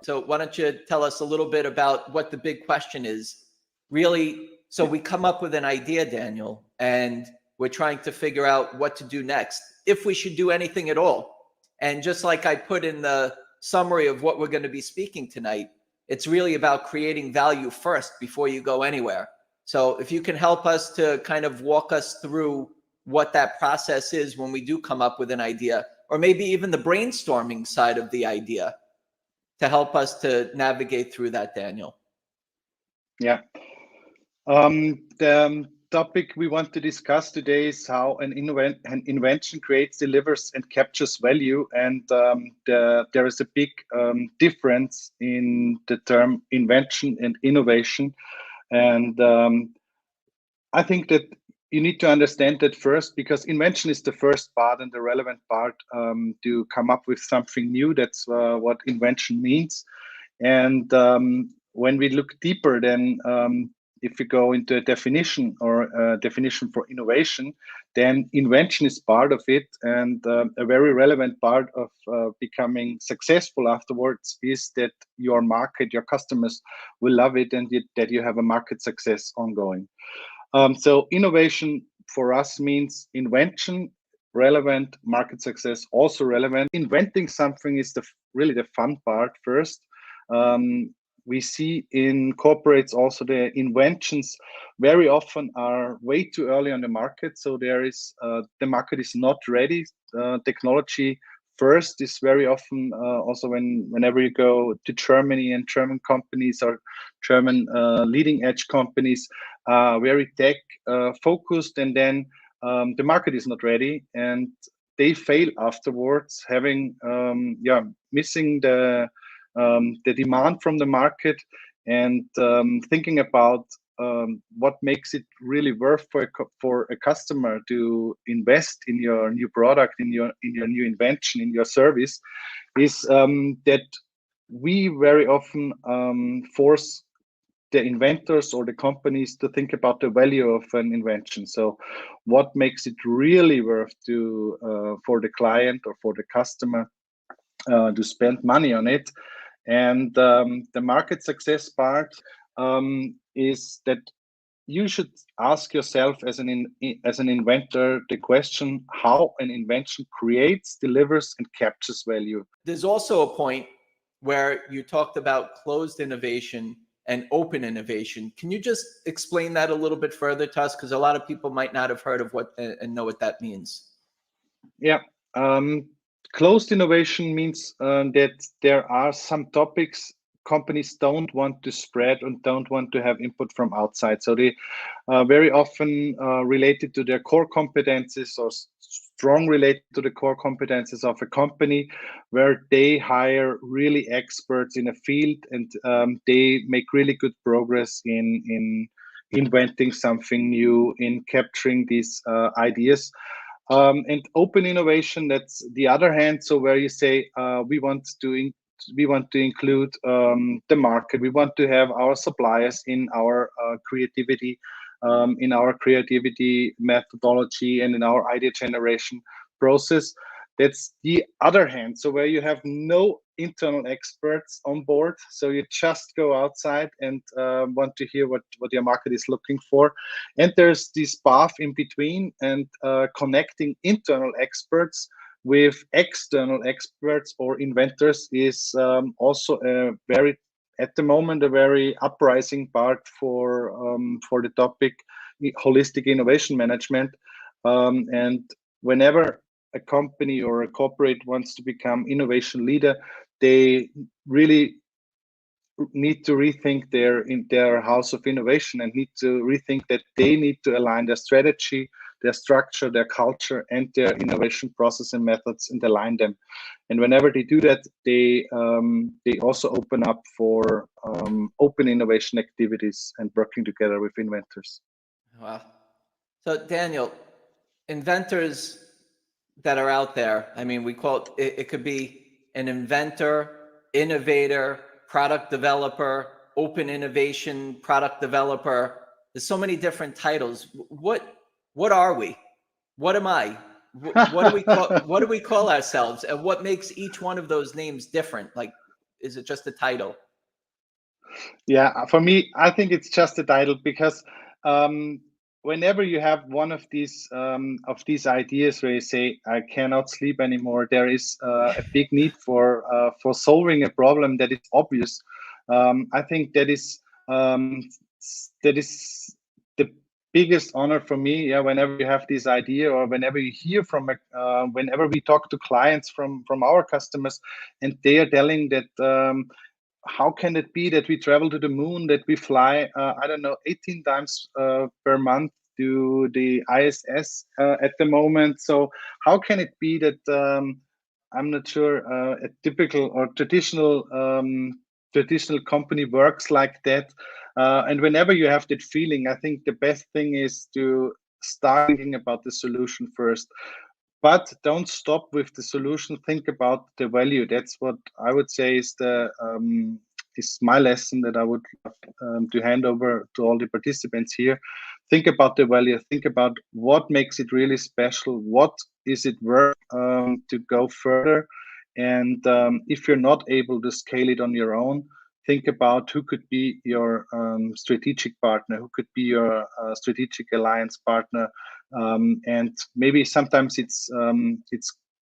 So why don't you tell us a little bit about what the big question is? Really, so we come up with an idea, Daniel, and we're trying to figure out what to do next, if we should do anything at all. And just like I put in the summary of what we're going to be speaking tonight, it's really about creating value first before you go anywhere. So if you can help us to kind of walk us through what that process is when we do come up with an idea, or maybe even the brainstorming side of the idea, to help us to navigate through that, Daniel. Yeah. The topic we want to discuss today is how an invention creates, delivers, and captures value. And there is a big difference in the term invention and innovation. And I think that you need to understand that first, because invention is the first part and the relevant part to come up with something new. That's what invention means. And when we look deeper, then if we go into a definition or a definition for innovation, then invention is part of it. And a very relevant part of becoming successful afterwards is that your market, your customers will love it, and that you have a market success ongoing. So innovation for us means invention, relevant, market success also relevant. Inventing something is really the fun part first. We see in corporates also the inventions very often are way too early on the market. So there is the market is not ready. Technology first is very often also whenever you go to Germany, and German companies or German leading edge companies very tech focused, and then the market is not ready and they fail afterwards, having missing the demand from the market, and thinking about what makes it really worth for a customer to invest in your new product, in your new invention, in your service, is that we very often force the inventors or the companies to think about the value of an invention. So what makes it really worth to for the client or for the customer to spend money on it. And the market success part is that you should ask yourself as an inventor the question how an invention creates, delivers, and captures value. There's also a point where you talked about closed innovation and open innovation. Can you just explain that a little bit further to us? Because a lot of people might not have heard of what and know what that means. Yeah. Closed innovation means that there are some topics companies don't want to spread and don't want to have input from outside. So they very often related to their core competencies, or strong related to the core competencies of a company, where they hire really experts in a field, and they make really good progress in inventing something new, in capturing these ideas. And open innovation, that's the other hand. So where you say we want to include the market, we want to have our suppliers in our creativity methodology, and in our idea generation process. That's the other hand. So where you have no internal experts on board, so you just go outside and want to hear what your market is looking for. And there's this path in between, and connecting internal experts with external experts or inventors is also at the moment a very uprising part for the topic holistic innovation management. And whenever a company or a corporate wants to become innovation leader, they really need to rethink their house of innovation, and need to rethink that they need to align their strategy, their structure, their culture, and their innovation process and methods, and align them. And whenever they do that, they also open up for open innovation activities and working together with inventors. Wow. So Daniel, inventors that are out there, I mean, we call it could be an inventor, innovator, product developer, open innovation, product developer. There's so many different titles. What are we? What am I? what do we call ourselves, and what makes each one of those names different? Like, is it just a title? Yeah, for me, I think it's just a title because whenever you have one of these ideas where you say, "I cannot sleep anymore," there is a big need for solving a problem that is obvious. I think that is the biggest honor for me. Yeah, whenever you have this idea, or whenever you hear from whenever we talk to clients from our customers, and they are telling that. How can it be that we travel to the moon, that we fly, I don't know, 18 times per month to the ISS at the moment? So how can it be that I'm not sure a typical or traditional company works like that? And whenever you have that feeling, I think the best thing is to start thinking about the solution first. But don't stop with the solution. Think about the value. That's what I would say is my lesson that I would love to hand over to all the participants here. Think about the value. Think about what makes it really special. What is it worth to go further? And if you're not able to scale it on your own, think about who could be your strategic partner, who could be your strategic alliance partner, and maybe sometimes it's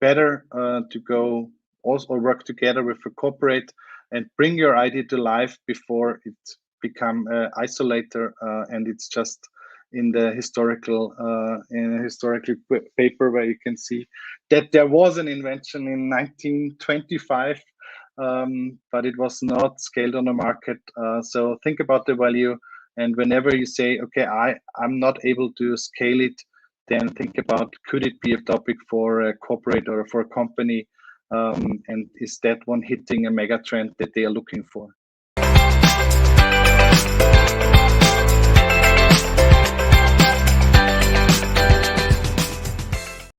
better to go also or work together with a corporate and bring your idea to life before it become isolator and it's just in the historical paper where you can see that there was an invention in 1925, but it was not scaled on the market. So think about the value. And whenever you say, okay, I'm not able to scale it, then think about, could it be a topic for a corporate or for a company? And is that one hitting a mega trend that they are looking for?